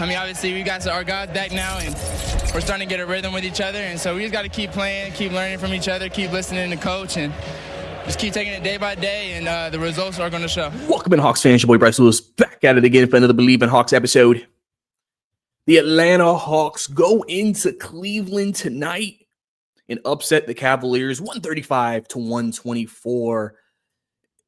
I mean, obviously, we got our guys back now, and we're starting to get a rhythm with each other. And so we just got to keep playing, keep learning from each other, keep listening to coach, and just keep taking it day by day, and the results are going to show. Welcome in, Hawks fans. Your boy Bryce Lewis back at it again for another Believe in Hawks episode. The Atlanta Hawks go into Cleveland tonight and upset the Cavaliers 135-124.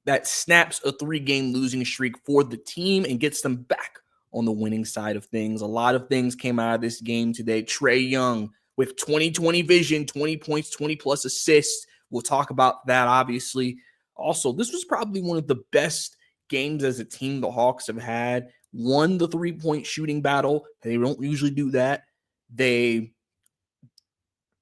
That snaps a 3-game losing streak for the team and gets them back on the winning side of things. A lot of things came out of this game today. Trae Young with 20-20 vision, 20 points, 20-plus assists. We'll talk about that, obviously. Also, this was probably one of the best games as a team the Hawks have had. Won the 3-point shooting battle. They don't usually do that. They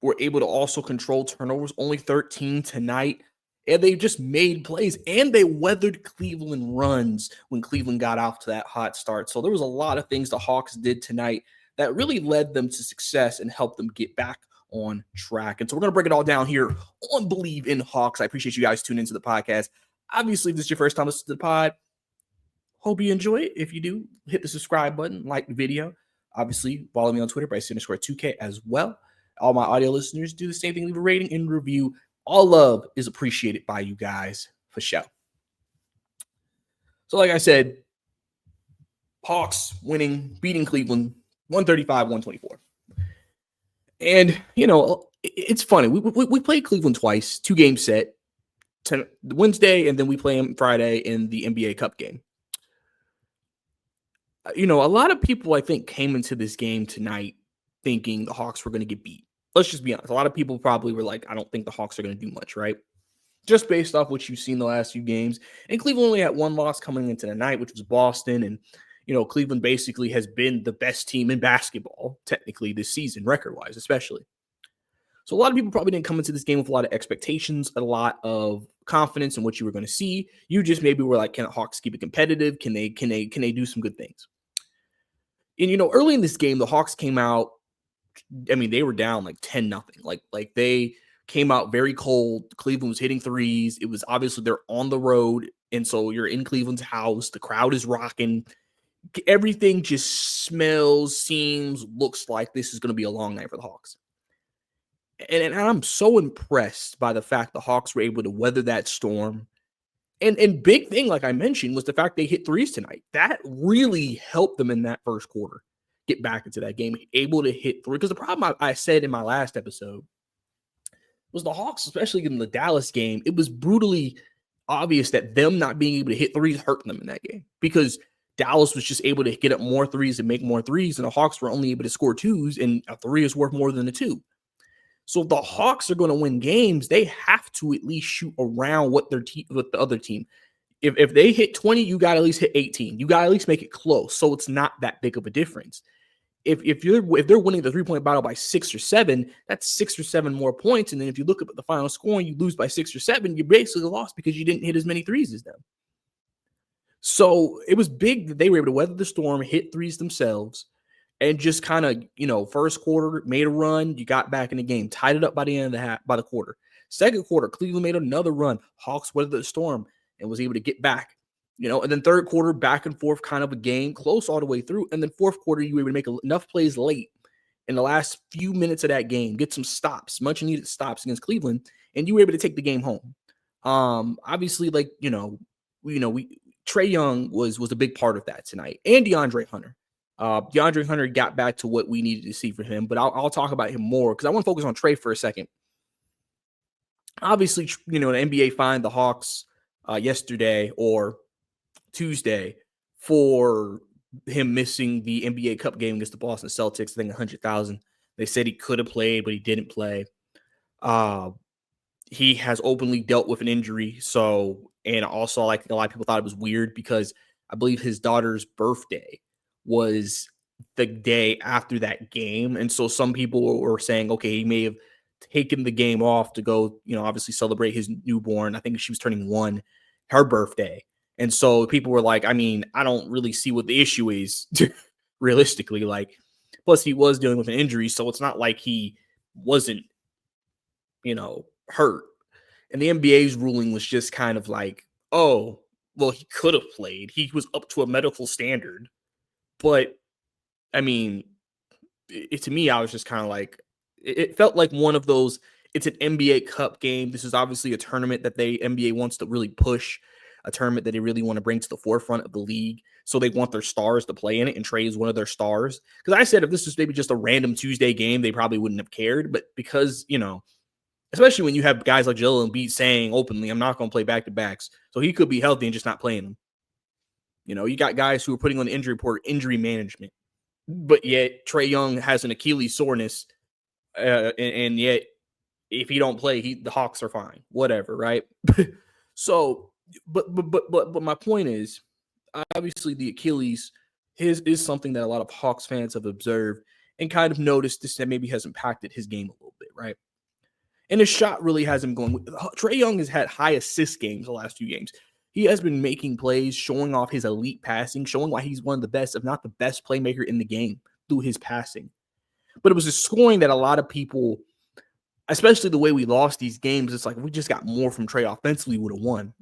were able to also control turnovers, only 13 tonight. And they just made plays, and they weathered Cleveland runs when Cleveland got off to that hot start. So there was a lot of things the Hawks did tonight that really led them to success and helped them get back on track. And so we're going to break it all down here on Believe in Hawks. I appreciate you guys tuning into the podcast. Obviously, if this is your first time listening to the pod, hope you enjoy it. If you do, hit the subscribe button, like the video. Obviously, follow me on Twitter, Bryce_2K as well. All my audio listeners do the same thing. Leave a rating and review. All love is appreciated by you guys for sure. So like I said, Hawks winning, beating Cleveland 135-124. And, you know, it's funny. We played Cleveland twice, 2-game set, Wednesday, and then we play them Friday in the NBA Cup game. You know, a lot of people, I think, came into this game tonight thinking the Hawks were going to get beat. Let's just be honest. A lot of people probably were like, I don't think the Hawks are going to do much, right? Just based off what you've seen the last few games. And Cleveland only had one loss coming into the night, which was Boston. And, you know, Cleveland basically has been the best team in basketball, technically, this season, record-wise, especially. So a lot of people probably didn't come into this game with a lot of expectations, a lot of confidence in what you were going to see. You just maybe were like, can the Hawks keep it competitive? Can they do some good things? And, you know, early in this game, the Hawks came out, I mean, they were down like 10-0. Like they came out very cold. Cleveland was hitting threes. It was obviously they're on the road. And so you're in Cleveland's house. The crowd is rocking. Everything just smells, seems, looks like this is going to be a long night for the Hawks. And I'm so impressed by the fact the Hawks were able to weather that storm. And big thing, like I mentioned, was the fact they hit threes tonight. That really helped them in that first quarter get back into that game, able to hit three. Because the problem I said in my last episode was the Hawks, especially in the Dallas game, it was brutally obvious that them not being able to hit threes hurt them in that game because Dallas was just able to get up more threes and make more threes, and the Hawks were only able to score twos, and a three is worth more than a two. So if the Hawks are going to win games, they have to at least shoot around what with the other team. If they hit 20, you got to at least hit 18. You got to at least make it close, so it's not that big of a difference. If they're winning the 3-point battle by 6 or 7, that's 6 or 7 more points. And then if you look at the final score and you lose by 6 or 7, you basically lost because you didn't hit as many threes as them. So it was big that they were able to weather the storm, hit threes themselves, and just kind of, you know, first quarter made a run. You got back in the game, tied it up by the end of by the quarter. Second quarter, Cleveland made another run. Hawks weathered the storm and was able to get back. You know, and then third quarter, back and forth kind of a game, close all the way through. And then fourth quarter, you were able to make enough plays late in the last few minutes of that game, get some stops, much needed stops against Cleveland, and you were able to take the game home. Obviously, like, Trae Young was a big part of that tonight, and DeAndre Hunter. DeAndre Hunter got back to what we needed to see from him, but I'll talk about him more because I want to focus on Trae for a second. Obviously, you know, the NBA fined the Hawks yesterday or Tuesday for him missing the NBA Cup game against the Boston Celtics. I think $100,000. They said he could have played, but he didn't play. He has openly dealt with an injury. So, and also, like, a lot of people thought it was weird because I believe his daughter's birthday was the day after that game. And so some people were saying, okay, he may have taken the game off to go, you know, obviously celebrate his newborn. I think she was turning 1, her birthday. And so people were like, I mean, I don't really see what the issue is realistically. Like, plus he was dealing with an injury. So it's not like he wasn't, you know, hurt. And the NBA's ruling was just kind of like, oh, well, he could have played. He was up to a medical standard. But I mean, to me, I was just kind of like, it felt like one of those, it's an NBA Cup game. This is obviously a tournament that NBA wants to really push, a tournament that they really want to bring to the forefront of the league. So they want their stars to play in it, and Trey is one of their stars. Because I said if this was maybe just a random Tuesday game, they probably wouldn't have cared. But because, especially when you have guys like Jalen saying openly, I'm not going to play back-to-backs. So he could be healthy and just not playing them. You got guys who are putting on the injury report, injury management. But yet Trey Young has an Achilles soreness, and yet if he don't play, the Hawks are fine. Whatever, right? So, but my point is, obviously the Achilles is something that a lot of Hawks fans have observed and kind of noticed this that maybe has impacted his game a little bit, right? And his shot really has him going. Trey Young has had high assist games the last few games. He has been making plays, showing off his elite passing, showing why he's one of the best, if not the best playmaker in the game through his passing. But it was his scoring that a lot of people, especially the way we lost these games, it's like we just got more from Trey offensively, we would have won.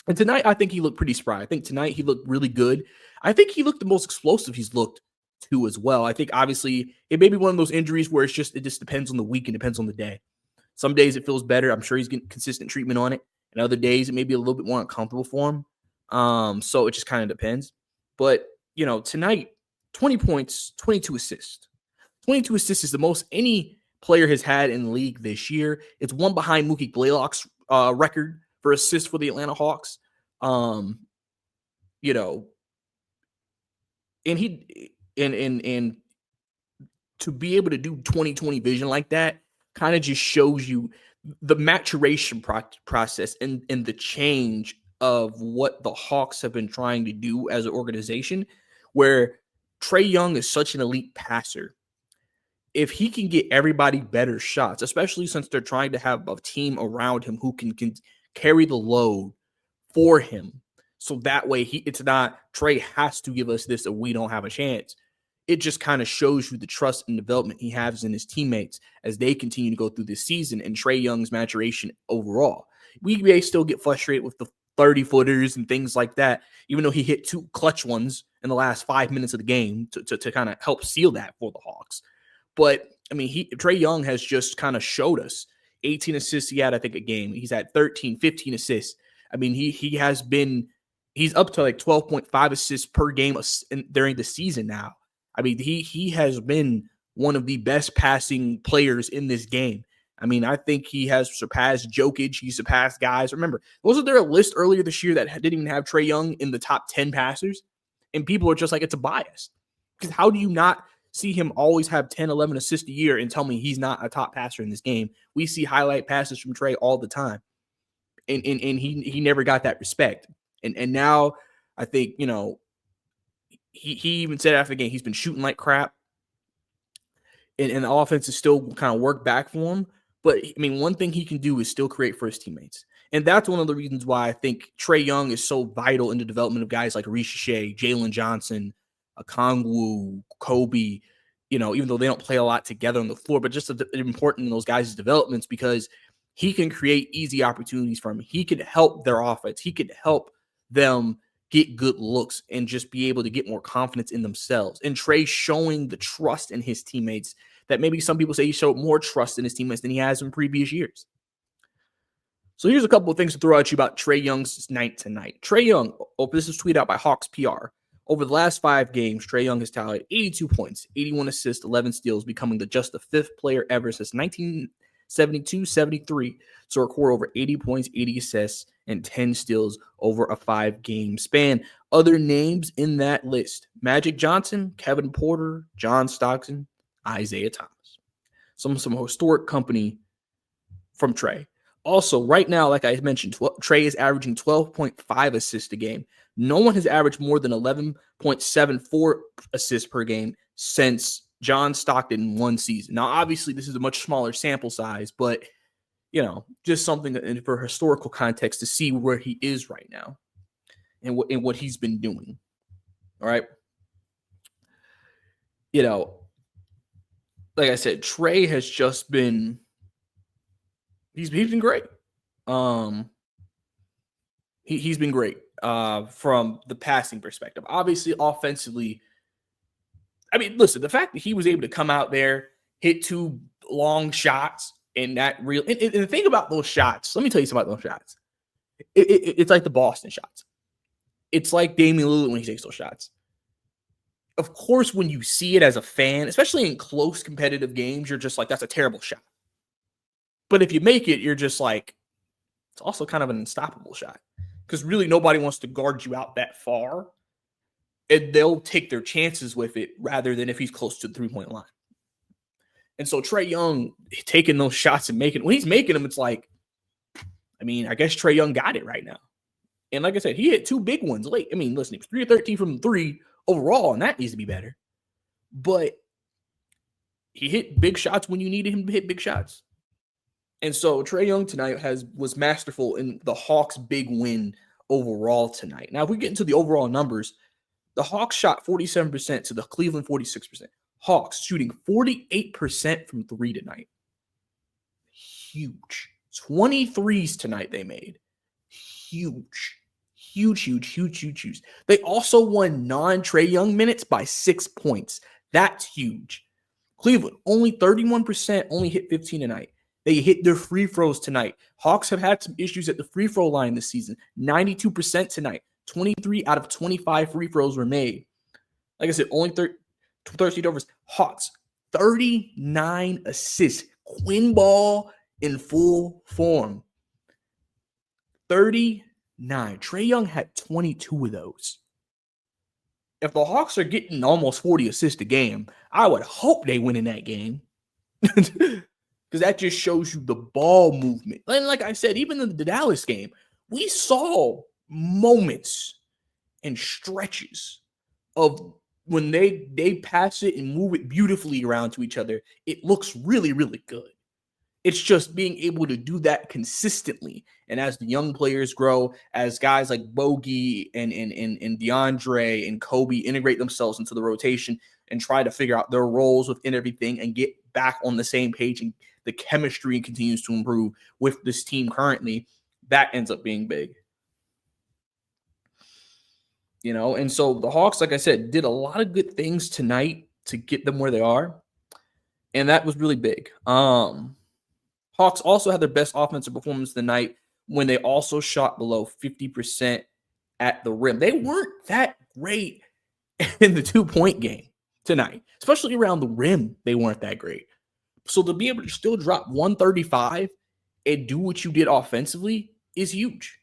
And tonight, I think he looked pretty spry. I think tonight he looked really good. I think he looked the most explosive he's looked to as well. I think obviously it may be one of those injuries where it just depends on the week and depends on the day. Some days it feels better. I'm sure he's getting consistent treatment on it. And other days it may be a little bit more uncomfortable for him. So it just kind of depends. But, tonight, 20 points, 22 assists. 22 assists is the most any player has had in the league this year. It's one behind Mookie Blaylock's record for assists for the Atlanta Hawks. And to be able to do 20/20 vision like that kind of just shows you the maturation process and the change of what the Hawks have been trying to do as an organization, where Trey Young is such an elite passer. If he can get everybody better shots, especially since they're trying to have a team around him who can carry the load for him, so that way it's not Trey has to give us this or we don't have a chance. It just kind of shows you the trust and development he has in his teammates as they continue to go through this season and Trey Young's maturation overall. We may still get frustrated with the 30-footers and things like that, even though he hit 2 clutch ones in the last 5 minutes of the game to kind of help seal that for the Hawks. But, I mean, Trey Young has just kind of showed us 18 assists he had, I think, a game. He's had 13, 15 assists. I mean, he's up to like 12.5 assists per game during the season now. I mean, he has been one of the best passing players in this game. I mean, I think he has surpassed Jokic. He surpassed guys. Remember, wasn't there a list earlier this year that didn't even have Trey Young in the top 10 passers? And people are just like, it's a bias. Because how do you not see him always have 10, 11 assists a year and tell me he's not a top passer in this game? We see highlight passes from Trey all the time. And he never got that respect. And now I think, he even said after the game, he's been shooting like crap. And the offense is still kind of worked back for him. But, I mean, one thing he can do is still create for his teammates. And that's one of the reasons why I think Trey Young is so vital in the development of guys like Risacher, Jalen Johnson, Okongwu, Kobe, even though they don't play a lot together on the floor, but just important in those guys' developments because he can create easy opportunities for them. He could help their offense. He could help them get good looks and just be able to get more confidence in themselves. And Trey showing the trust in his teammates that maybe some people say he showed more trust in his teammates than he has in previous years. So here's a couple of things to throw at you about Trey Young's night tonight. Trey Young, this was tweeted out by Hawks PR. Over the last 5 games, Trey Young has tallied 82 points, 81 assists, 11 steals, becoming just the 5th player ever since 1972-73 to record over 80 points, 80 assists, and 10 steals over a 5-game span. Other names in that list: Magic Johnson, Kevin Porter, John Stockton, Isaiah Thomas. Some historic company from Trey. Also, right now, like I mentioned, Trey is averaging 12.5 assists a game. No one has averaged more than 11.74 assists per game since John Stockton in one season. Now, obviously, this is a much smaller sample size, but, just something for historical context to see where he is right now and what he's been doing. All right. Like I said, Trey has just been, he's been great. He's been great from the passing perspective. Obviously, offensively, I mean, listen, the fact that he was able to come out there, hit 2 long shots, and that real and the thing about those shots, let me tell you something about those shots. It's like the Boston shots. It's like Damian Lillard when he takes those shots. Of course, when you see it as a fan, especially in close competitive games, you're just like, that's a terrible shot. But if you make it, you're just like, it's also kind of an unstoppable shot. Because really nobody wants to guard you out that far. And they'll take their chances with it rather than if he's close to the 3-point line. And so Trae Young taking those shots and when he's making them, it's like, I mean, I guess Trae Young got it right now. And like I said, he hit 2 big ones late. I mean, listen, he was 3 of 13 from 3 overall, and that needs to be better. But he hit big shots when you needed him to hit big shots. And so Trae Young tonight was masterful in the Hawks' big win overall tonight. Now, if we get into the overall numbers, the Hawks shot 47% to the Cleveland 46%. Hawks shooting 48% from 3 tonight. Huge. 23s tonight they made. Huge. Huge. They also won non-Trae Young minutes by 6 points. That's huge. Cleveland, only 31%, only hit 15 tonight. They hit their free throws tonight. Hawks have had some issues at the free throw line this season. 92% tonight. 23 out of 25 free throws were made. Like I said, only 13 turnovers. Hawks, 39 assists. Quinn Ball in full form. 39. Trae Young had 22 of those. If the Hawks are getting almost 40 assists a game, I would hope they win in that game. Because that just shows you the ball movement. And like I said, even in the Dallas game, we saw moments and stretches of when they pass it and move it beautifully around to each other. It looks really, really good. It's just being able to do that consistently. And as the young players grow, as guys like Bogey and DeAndre and Kobe integrate themselves into the rotation and try to figure out their roles within everything and get back on the same page, and the chemistry continues to improve with this team currently, that ends up being big. You know, and so the Hawks, like I said, did a lot of good things tonight to get them where they are. And that was really big. Hawks also had their best offensive performance of the night when they also shot below 50% at the rim. They weren't that great in the 2-point game tonight, especially around the rim. They weren't that great. So to be able to still drop 135 and do what you did offensively is huge.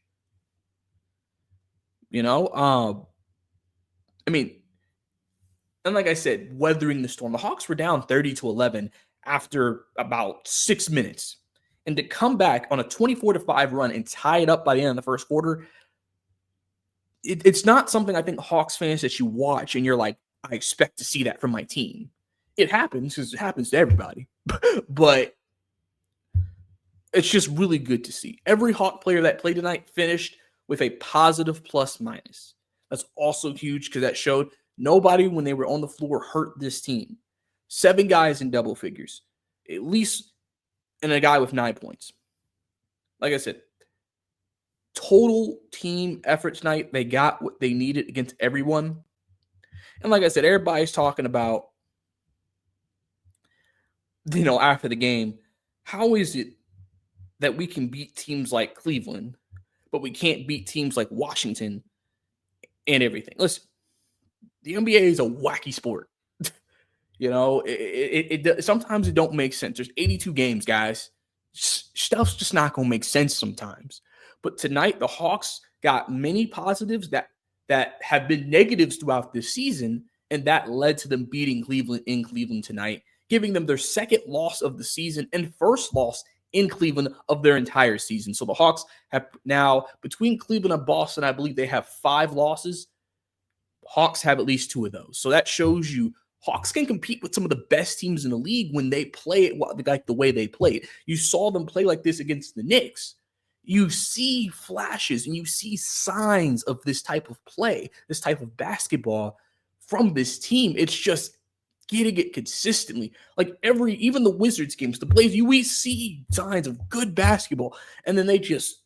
You know, I mean, and like I said, weathering the storm, the Hawks were down 30-11 after about 6 minutes. And to come back on a 24-5 run and tie it up by the end of the first quarter, it's not something I think Hawks fans that you watch and you're like, I expect to see that from my team. It happens because it happens to everybody. But it's just really good to see. Every Hawk player that played tonight finished with a positive plus minus. That's also huge because that showed nobody when they were on the floor hurt this team. 7 guys in double figures, at least, and a guy with 9 points. Like I said, total team effort tonight. They got what they needed against everyone. And like I said, everybody's talking about, you know, after the game, how is it that we can beat teams like Cleveland, but we can't beat teams like Washington and everything? Listen, the NBA is a wacky sport. You know, it sometimes it don't make sense. There's 82 games, guys. Stuff's just not going to make sense sometimes. But tonight, the Hawks got many positives that have been negatives throughout this season, and that led to them beating Cleveland in Cleveland tonight, giving them their second loss of the season and first loss in Cleveland of their entire season. So the Hawks have now, between Cleveland and Boston, I believe they have 5 losses. Hawks have at least 2 of those. So that shows you Hawks can compete with some of the best teams in the league when they play it like the way they play it. You saw them play like this against the Knicks. You see flashes and you see signs of this type of play, this type of basketball from this team. It's just getting it consistently. Like even the Wizards games, the Blazers, we see signs of good basketball, and then it just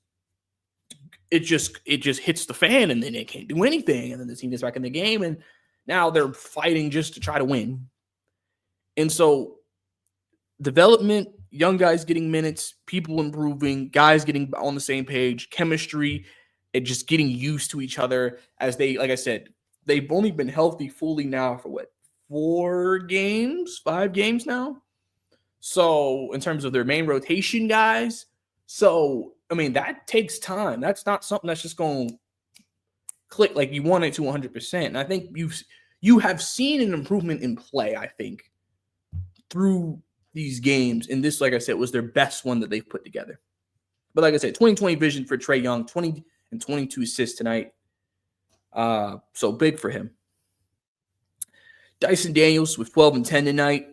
hits the fan, and then they can't do anything, and then the team gets back in the game, and Now they're fighting just to try to win. And so development, young guys getting minutes, people improving, guys getting on the same page, chemistry, and just getting used to each other as they, like I said, they've only been healthy fully now for what, 5 games now? So in terms of their main rotation guys, so I mean that takes time. That's not something that's just going to click like you want it to 100%. And I think you have seen an improvement in play, I think, through these games. And this, like I said, was their best one that they've put together. But like I said, 2020 vision for Trae Young, 20 and 22 assists tonight. So big for him. Dyson Daniels with 12 and 10 tonight.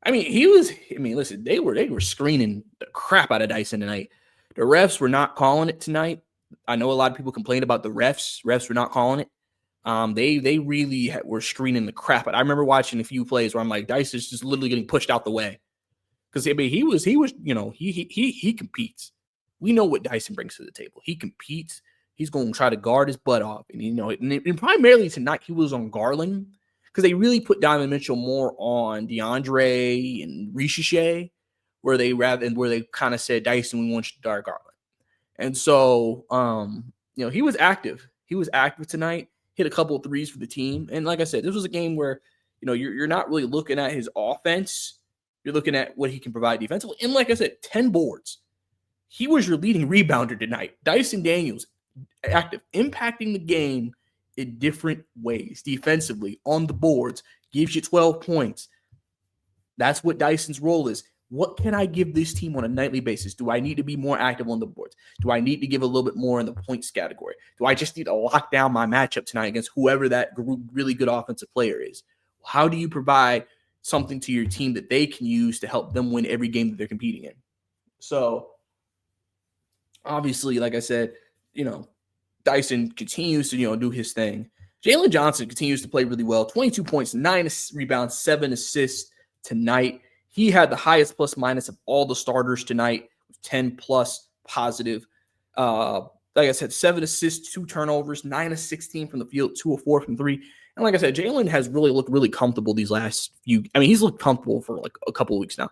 Listen, they were screening the crap out of Dyson tonight. The refs were not calling it tonight. I know a lot of people complained about the refs. Refs were not calling it. They really were screening the crap out. I remember watching a few plays where I'm like, Dyson's just literally getting pushed out the way. Because he competes. We know what Dyson brings to the table. He competes. He's going to try to guard his butt off. And primarily tonight he was on Garland because they really put Donovan Mitchell more on DeAndre and Risacher, where they kind of said, Dyson, we want you to guard Garland. And so, he was active. He was active tonight, hit a couple of threes for the team. And like I said, this was a game where, you're not really looking at his offense. You're looking at what he can provide defensively. And like I said, 10 boards. He was your leading rebounder tonight. Dyson Daniels, active, impacting the game in different ways. Defensively, on the boards, gives you 12 points. That's what Dyson's role is. What can I give this team on a nightly basis? Do I need to be more active on the boards? Do I need to give a little bit more in the points category? Do I just need to lock down my matchup tonight against whoever that really good offensive player is? How do you provide something to your team that they can use to help them win every game that they're competing in? So, obviously, like I said, Dyson continues to, do his thing. Jalen Johnson continues to play really well. 22 points, 9 rebounds, 7 assists tonight. He had the highest plus minus of all the starters tonight, with 10 plus positive. Like I said, 7 assists, 2 turnovers, 9 of 16 from the field, 2 of 4 from 3. And like I said, Jalen has really looked really comfortable these last few. He's looked comfortable for like a couple of weeks now.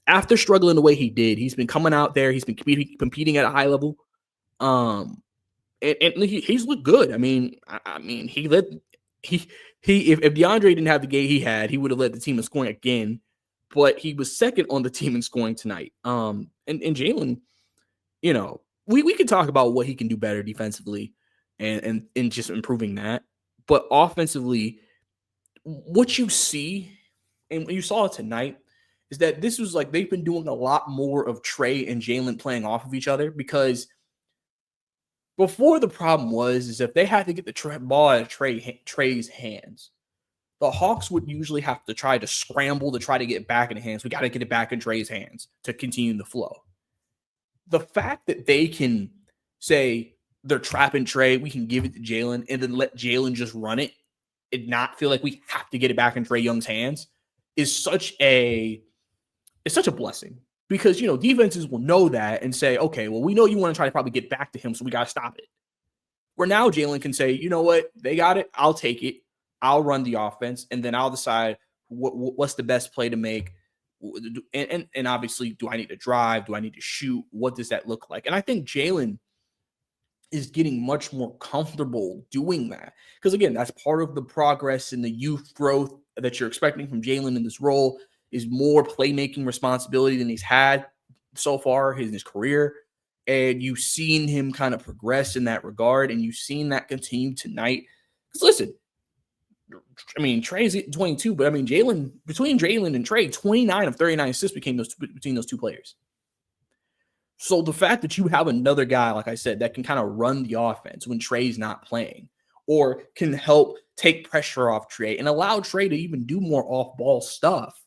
After struggling the way he did, he's been coming out there. He's been competing at a high level. And he's looked good. If DeAndre didn't have the game he had, he would have led the team in scoring again. But he was second on the team in scoring tonight. And Jalen, we could talk about what he can do better defensively and just improving that. But offensively, what you see, and you saw it tonight, is that this was like they've been doing a lot more of Trae and Jalen playing off of each other, because before the problem is if they had to get the ball out of Trae's hands, the Hawks would usually have to try to scramble to try to get it back in the hands. We got to get it back in Trae's hands to continue the flow. The fact that they can say they're trapping Trae, we can give it to Jalen, and then let Jalen just run it and not feel like we have to get it back in Trae Young's hands is such a blessing. Because, defenses will know that and say, okay, well, we know you want to try to probably get back to him, so we got to stop it. Where now Jalen can say, you know what, they got it, I'll take it. I'll run the offense, and then I'll decide what's the best play to make. And obviously, do I need to drive? Do I need to shoot? What does that look like? And I think Jalen is getting much more comfortable doing that. Because, again, that's part of the progress and the youth growth that you're expecting from Jalen in this role is more playmaking responsibility than he's had so far in his career. And you've seen him kind of progress in that regard, and you've seen that continue tonight. Because, listen, Trae's at 22, but between Jalen and Trae, 29 of 39 assists between those two players. So the fact that you have another guy, like I said, that can kind of run the offense when Trae's not playing, or can help take pressure off Trae and allow Trae to even do more off-ball stuff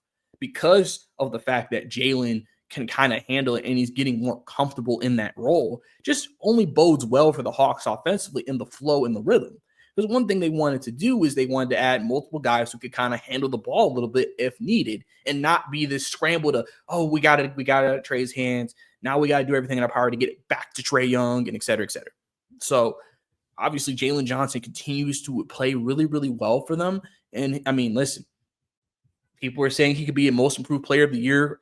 because of the fact that Jalen can kind of handle it and he's getting more comfortable in that role, just only bodes well for the Hawks offensively in the flow and the rhythm. Because one thing they wanted to do is they wanted to add multiple guys who could kind of handle the ball a little bit if needed and not be this scramble to, we got it out of Trae's hands. Now we got to do everything in our power to get it back to Trae Young and et cetera, et cetera. So Obviously, Jalen Johnson continues to play really, really well for them. And I mean, listen, people are saying he could be a most improved player of the year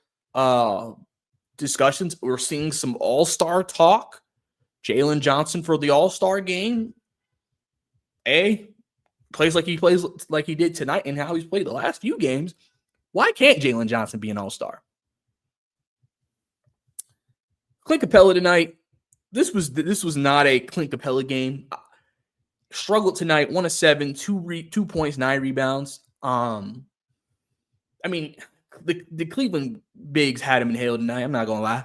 discussions. We're seeing some all-star talk. Jalen Johnson for the all-star game. Plays like he did tonight and how he's played the last few games. Why can't Jalen Johnson be an all-star? Clint Capella tonight. This was not a Clint Capella game. Struggled tonight. 1 of 7, 2 points, 9 rebounds. I mean, the Cleveland bigs had him in hell tonight. I'm not gonna lie.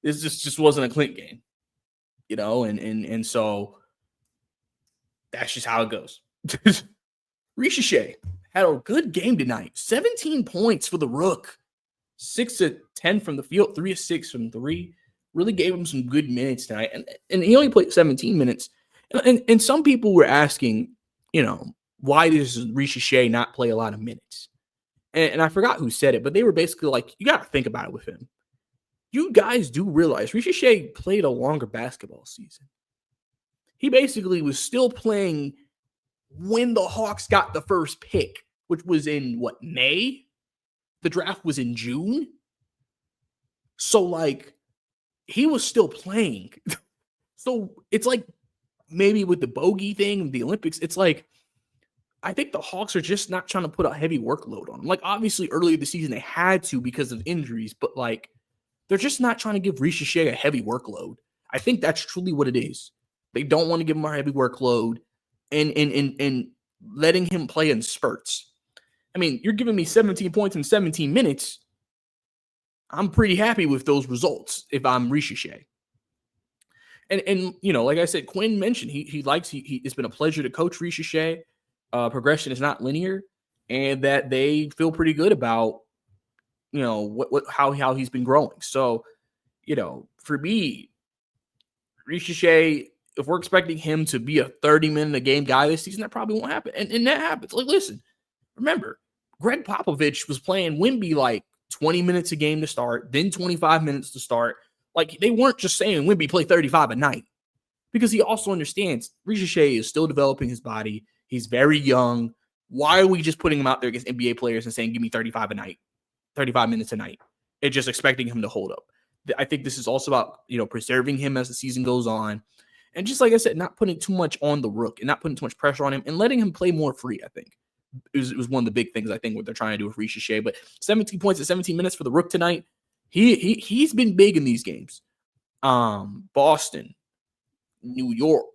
This just wasn't a Clint game, and so that's just how it goes. Risacher had a good game tonight. 17 points for the Rook. 6 of 10 from the field, 3 of 6 from 3. Really gave him some good minutes tonight. And he only played 17 minutes. And some people were asking, why does Risacher not play a lot of minutes? And I forgot who said it, but they were basically like, you got to think about it with him. You guys do realize Risacher played a longer basketball season. He basically was still playing when the Hawks got the first pick, which was in May? The draft was in June. So he was still playing. So it's like maybe with the bogey thing, the Olympics, it's like, I think the Hawks are just not trying to put a heavy workload on them. Obviously earlier this season, they had to because of injuries, but they're just not trying to give Risacher a heavy workload. I think that's truly what it is. They don't want to give him a heavy workload and letting him play in spurts. I mean, you're giving me 17 points in 17 minutes. I'm pretty happy with those results if I'm Risacher. And like I said, Quinn mentioned it's been a pleasure to coach Risacher. Progression is not linear, and that they feel pretty good about how he's been growing. So, for me, Risacher, if we're expecting him to be a 30-minute a game guy this season, that probably won't happen. And that happens. Listen, remember, Greg Popovich was playing Wemby 20 minutes a game to start, then 25 minutes to start. They weren't just saying Wemby play 35 a night, because he also understands Risacher is still developing his body. He's very young. Why are we just putting him out there against NBA players and saying, give me 35 a night, 35 minutes a night, and just expecting him to hold up? I think this is also about, preserving him as the season goes on. And just like I said, not putting too much on the Rook and not putting too much pressure on him and letting him play more free, I think. It was one of the big things, I think, what they're trying to do with Risacher. But 17 points at 17 minutes for the Rook tonight. He's been big in these games. Boston, New York,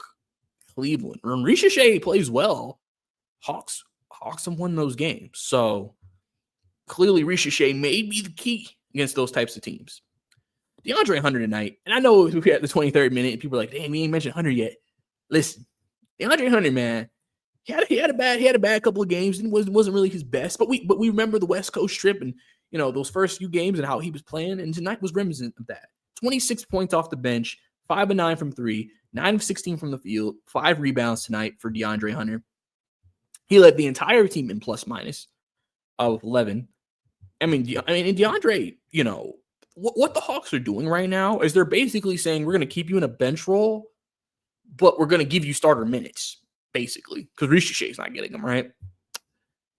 Cleveland. When Risacher plays well, Hawks have won those games. So clearly Risacher may be the key against those types of teams. DeAndre Hunter tonight, and I know we at the 23rd minute, and people are like, damn, we ain't mentioned Hunter yet. Listen, DeAndre Hunter, man, he had a bad couple of games, and wasn't really his best. But we remember the West Coast trip and those first few games and how he was playing, and tonight was reminiscent of that. 26 points off the bench, 5 of 9 from 3, 9 of 16 from the field, 5 rebounds tonight for DeAndre Hunter. He led the entire team in plus minus of 11. I mean, DeAndre, what the Hawks are doing right now is they're basically saying, we're going to keep you in a bench role, but we're going to give you starter minutes, basically, because Risacher's not getting them, right?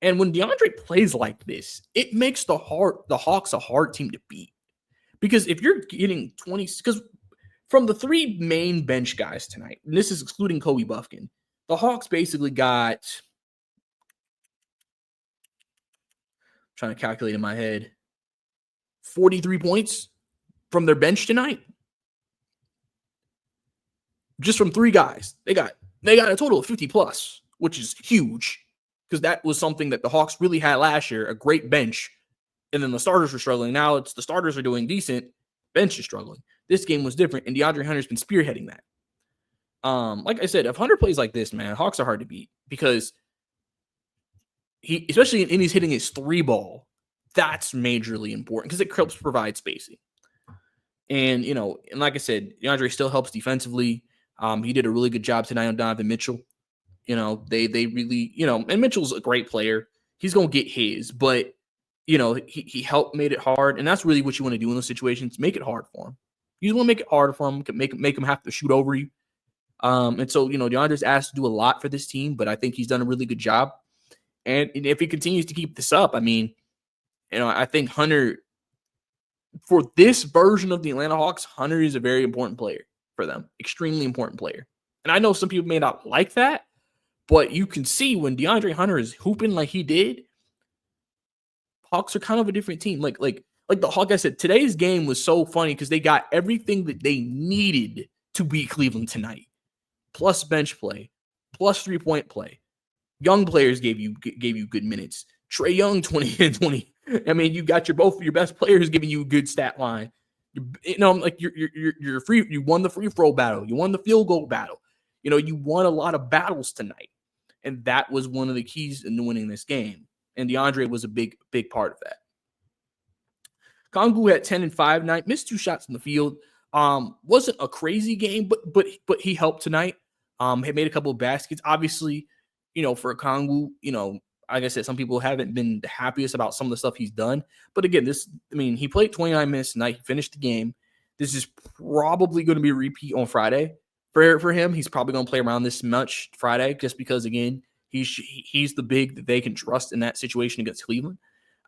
And when DeAndre plays like this, it makes the Hawks a hard team to beat. Because if you're getting 20, because from the 3 main bench guys tonight, and this is excluding Kobe Buffkin, the Hawks basically got, trying to calculate in my head, 43 points from their bench tonight. Just from 3 guys. They got a total of 50 plus, which is huge, because that was something that the Hawks really had last year, a great bench, and then the starters were struggling. Now it's the starters are doing decent, bench is struggling. This game was different, and DeAndre Hunter's been spearheading that. Like I said, if Hunter plays like this, man, Hawks are hard to beat, because he, especially in he's hitting his 3 ball, that's majorly important because it helps provide spacing. And, and like I said, DeAndre still helps defensively. He did a really good job tonight on Donovan Mitchell. They really, and Mitchell's a great player. He's going to get his, but, he helped, made it hard. And that's really what you want to do in those situations. Make it hard for him. You just want to make it hard for him, make him have to shoot over you. And so, DeAndre's asked to do a lot for this team, but I think he's done a really good job. And if he continues to keep this up, I mean, I think Hunter, for this version of the Atlanta Hawks, Hunter is a very important player for them, extremely important player. And I know some people may not like that, but you can see when DeAndre Hunter is hooping like he did, Hawks are kind of a different team. Like the Hawk, I said, today's game was so funny because they got everything that they needed to beat Cleveland tonight, plus bench play, plus 3-point play. Young players gave you good minutes. Trae Young, 20 and 20. I mean, you got both of your best players giving you a good stat line. You're free. You won the free throw battle. You won the field goal battle. You won a lot of battles tonight, and that was one of the keys in winning this game. And DeAndre was a big part of that. Kongu had 10 and 5 tonight, missed 2 shots in the field. Wasn't a crazy game, but he helped tonight. He made a couple of baskets. Obviously, for Kongu, like I said, some people haven't been the happiest about some of the stuff he's done. But again, he played 29 minutes tonight. He finished the game. This is probably going to be a repeat on Friday for him. He's probably going to play around this much Friday just because, again, he's the big that they can trust in that situation against Cleveland.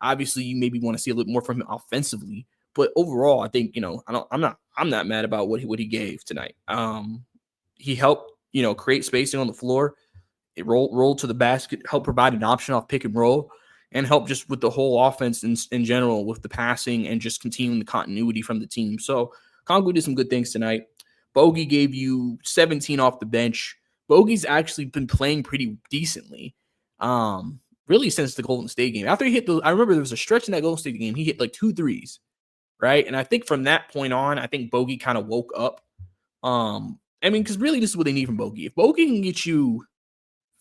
Obviously, you maybe want to see a little more from him offensively, but overall, I think I'm not mad about what he gave tonight. He helped create spacing on the floor. It rolled to the basket, helped provide an option off pick and roll, and helped just with the whole offense in general with the passing and just continuing the continuity from the team. So Kongu did some good things tonight. Bogey gave you 17 off the bench. Bogey's actually been playing pretty decently, really since the Golden State game. After he hit I remember there was a stretch in that Golden State game. He hit like 2 threes, right? And I think from that point on, I think Bogey kind of woke up. Because really this is what they need from Bogey. If Bogey can get you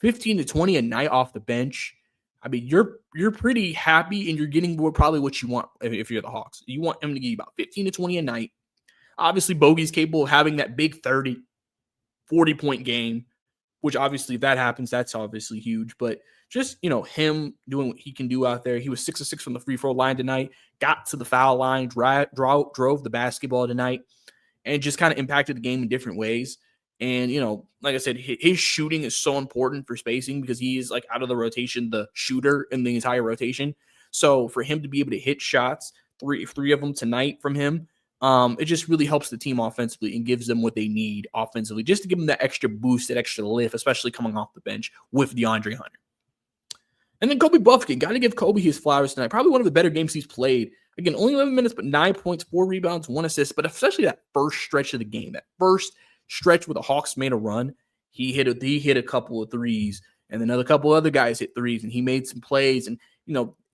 15 to 20 a night off the bench, I mean, you're pretty happy and you're getting probably what you want if you're the Hawks. You want him to give you about 15 to 20 a night. Obviously, Bogey's capable of having that big 30, 40-point game, which obviously if that happens, that's obviously huge. But just, him doing what he can do out there. He was 6 of 6 from the free throw line tonight, got to the foul line, drove the basketball tonight, and just kind of impacted the game in different ways. And, like I said, his shooting is so important for spacing because he is, like, out of the rotation, the shooter in the entire rotation. So for him to be able to hit shots, three of them tonight from him, it just really helps the team offensively and gives them what they need offensively, just to give them that extra boost, that extra lift, especially coming off the bench with DeAndre Hunter. And then Kobe Buffkin, got to give Kobe his flowers tonight. Probably one of the better games he's played. Again, only 11 minutes, but 9 points, 4 rebounds, 1 assist. But especially that first stretch of the game, that first stretch where the Hawks made a run, he hit a couple of threes, and then a couple other guys hit threes, and he made some plays. And,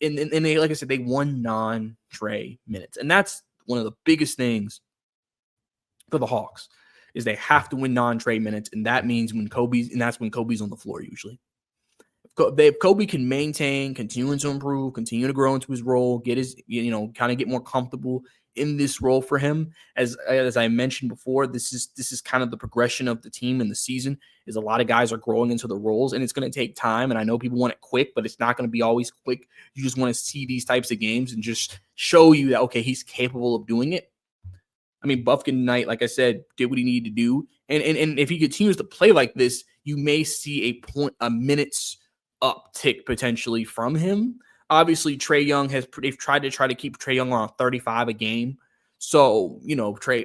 and they, like I said, they won non-Trae minutes. And that's one of the biggest things for the Hawks is they have to win non-Trae minutes, and that means that's when Kobe's on the floor usually. If Kobe can maintain, continue to improve, continue to grow into his role, get his, kind of get more comfortable in this role for him. As I mentioned before, this is kind of the progression of the team in the season. Is a lot of guys are growing into the roles, and it's going to take time. And I know people want it quick, but it's not going to be always quick. You just want to see these types of games and just show you that, okay, he's capable of doing it. I mean, Buffkin tonight, like I said, did what he needed to do. And if he continues to play like this, you may see a minutes uptick potentially from him. Obviously, Trae Young they've tried to keep Trae Young on 35 a game. So,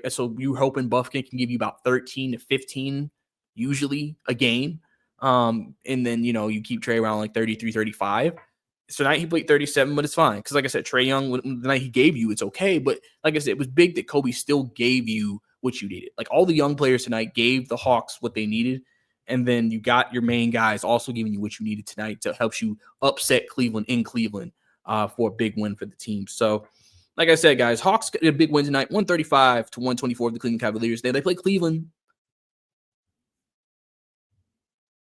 so you're hoping Buffkin can give you about 13 to 15 usually a game. And then, you keep Trae around like 33, 35. So tonight he played 37, but it's fine. Because like I said, Trae Young, the night he gave you, it's okay. But like I said, it was big that Kobe still gave you what you needed. Like all the young players tonight gave the Hawks what they needed. And then you got your main guys also giving you what you needed tonight to help you upset Cleveland in Cleveland for a big win for the team. So, like I said, guys, Hawks got a big win tonight, 135 to 124 of the Cleveland Cavaliers. They play Cleveland.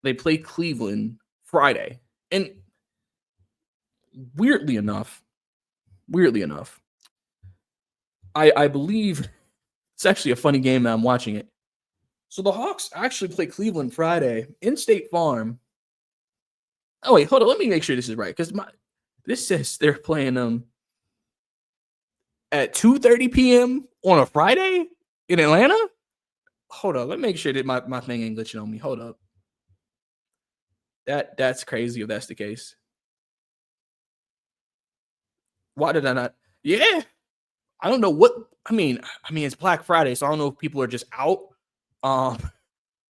They play Cleveland Friday. And weirdly enough, I believe it's actually a funny game that I'm watching it. So the Hawks actually play Cleveland Friday in State Farm. Oh, wait, hold on. Let me make sure this is right. Because this says they're playing them at 2:30 p.m. on a Friday in Atlanta. Hold up. Let me make sure that my thing ain't glitching on me. Hold up. That's crazy if that's the case. Why did I not? Yeah. I don't know what I mean, it's Black Friday, so I don't know if people are just out. Um,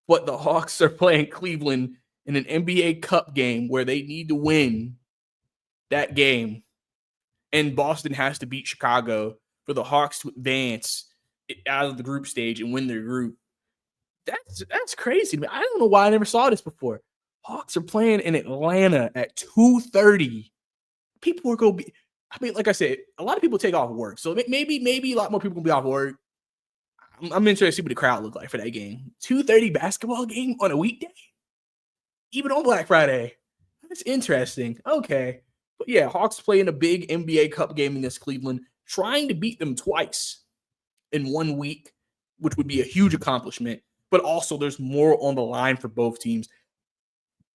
but the Hawks are playing Cleveland in an NBA Cup game where they need to win that game. And Boston has to beat Chicago for the Hawks to advance out of the group stage and win their group. That's crazy. I don't know why I never saw this before. Hawks are playing in Atlanta at 2:30. People are going to be. I mean, like I said, a lot of people take off work, so maybe a lot more people will be off work. I'm interested to see what the crowd look like for that game. 2:30 basketball game on a weekday, even on Black Friday. That's interesting. Okay, but yeah, Hawks playing a big NBA Cup game against Cleveland, trying to beat them twice in 1 week, which would be a huge accomplishment. But also, there's more on the line for both teams.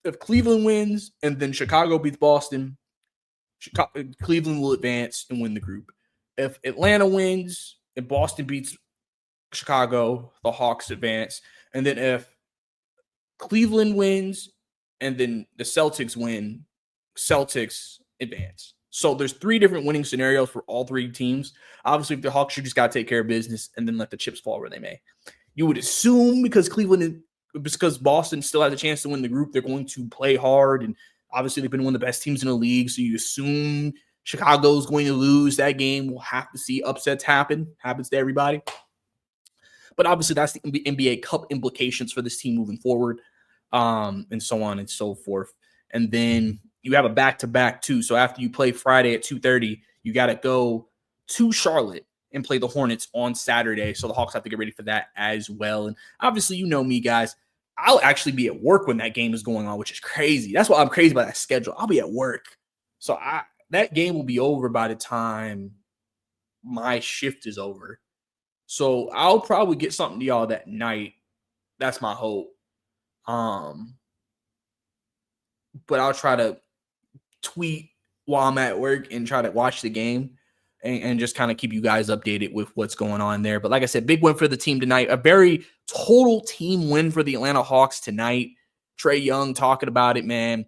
If Cleveland wins and then Chicago beats Boston, Cleveland will advance and win the group. If Atlanta wins and Boston beats Chicago, the Hawks advance. And then if Cleveland wins and then the Celtics win, Celtics advance. So there's 3 different winning scenarios for all 3 teams. Obviously, if the Hawks, you just got to take care of business and then let the chips fall where they may. You would assume because Boston still has a chance to win the group, they're going to play hard. And obviously, they've been one of the best teams in the league. So you assume Chicago's going to lose that game. We'll have to see upsets happen. Happens to everybody. But obviously, that's the NBA Cup implications for this team moving forward, and so on and so forth. And then you have a back-to-back, too. So after you play Friday at 2:30, you got to go to Charlotte and play the Hornets on Saturday. So the Hawks have to get ready for that as well. And obviously, you know me, guys. I'll actually be at work when that game is going on, which is crazy. That's why I'm crazy about that schedule. I'll be at work. So that game will be over by the time my shift is over. So I'll probably get something to y'all that night. That's my hope. But I'll try to tweet while I'm at work and try to watch the game and just kind of keep you guys updated with what's going on there. But like I said, big win for the team tonight. A very total team win for the Atlanta Hawks tonight. Trae Young talking about it, man.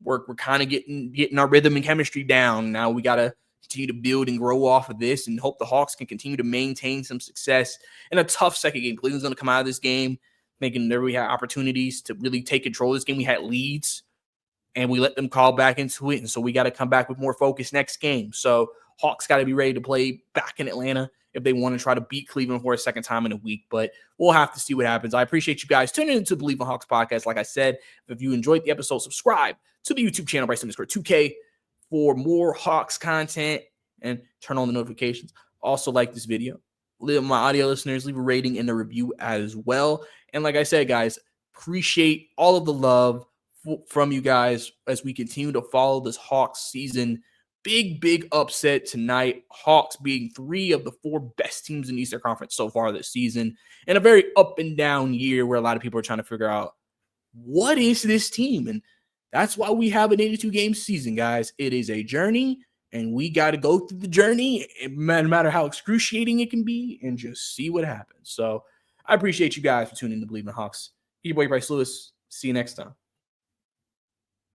We're kind of getting our rhythm and chemistry down. Now we got to continue to build and grow off of this and hope the Hawks can continue to maintain some success in a tough second game. Cleveland's going to come out of this game making there we had opportunities to really take control of this game. We had leads and we let them call back into it. And so we got to come back with more focus next game. So Hawks got to be ready to play back in Atlanta if they want to try to beat Cleveland for a second time in a week. But we'll have to see what happens. I appreciate you guys tuning into the Believe in Hawks podcast. Like I said, if you enjoyed the episode, subscribe to the YouTube channel by _2K for more Hawks content and turn on the notifications. Also like this video. My audio listeners, leave a rating and a review as well. And like I said, guys, appreciate all of the love from you guys as we continue to follow this Hawks season. Big upset tonight. Hawks being 3 of the 4 best teams in the Eastern Conference so far this season. And a very up and down year where a lot of people are trying to figure out what is this team. And that's why we have an 82-game season, guys. It is a journey, and we got to go through the journey, no matter how excruciating it can be, and just see what happens. So I appreciate you guys for tuning in to Believe in Hawks. Your boy Bryce Lewis. See you next time.